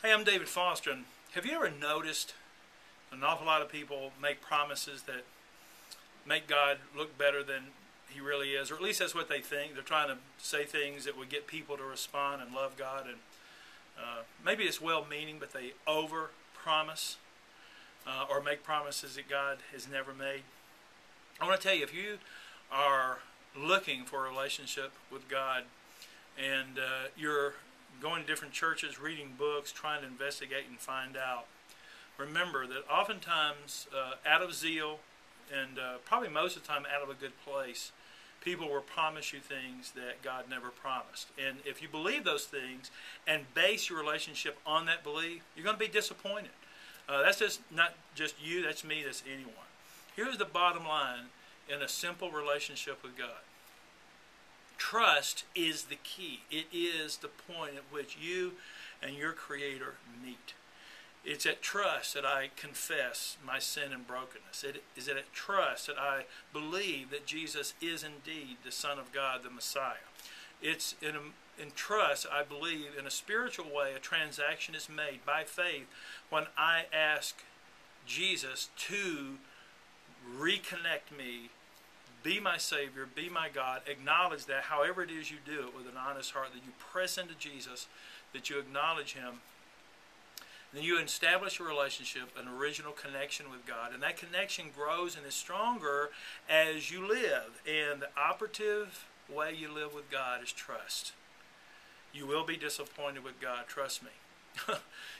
Hey, I'm David Foster, and have you ever noticed an awful lot of people make promises that make God look better than He really is, or at least that's what they think. They're trying to say things that would get people to respond and love God, and maybe it's well-meaning, but they over-promise or make promises that God has never made. I want to tell you, if you are looking for a relationship with God and you're going to different churches, reading books, trying to investigate and find out, remember that oftentimes out of zeal and probably most of the time out of a good place, people will promise you things that God never promised. And if you believe those things and base your relationship on that belief, you're going to be disappointed. That's just not just you, that's me, that's anyone. Here's the bottom line in a simple relationship with God. Trust is the key. It is the point at which you and your Creator meet. It's at trust that I confess my sin and brokenness. It is at trust that I believe that Jesus is indeed the Son of God, the Messiah. It's in trust, I believe, in a spiritual way, a transaction is made by faith when I ask Jesus to reconnect me, be my Savior, be my God, acknowledge that however it is you do it with an honest heart, that you press into Jesus, that you acknowledge Him. Then you establish a relationship, an original connection with God, and that connection grows and is stronger as you live. And the operative way you live with God is trust. You will be disappointed with God, trust me.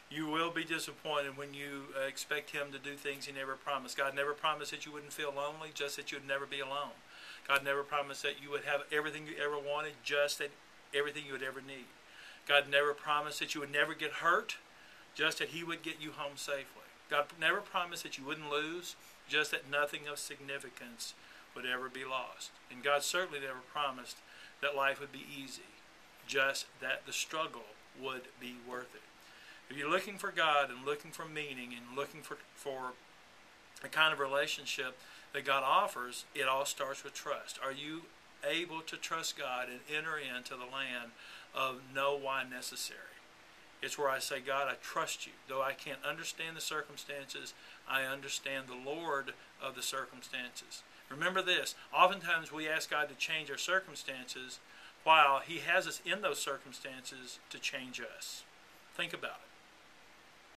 You will be disappointed when you expect Him to do things He never promised. God never promised that you wouldn't feel lonely, just that you would never be alone. God never promised that you would have everything you ever wanted, just that everything you would ever need. God never promised that you would never get hurt, just that He would get you home safely. God never promised that you wouldn't lose, just that nothing of significance would ever be lost. And God certainly never promised that life would be easy, just that the struggle would be worth it. If you're looking for God and looking for meaning and looking for a kind of relationship that God offers, it all starts with trust. Are you able to trust God and enter into the land of no why necessary? It's where I say, God, I trust you. Though I can't understand the circumstances, I understand the Lord of the circumstances. Remember this, oftentimes we ask God to change our circumstances while He has us in those circumstances to change us. Think about it.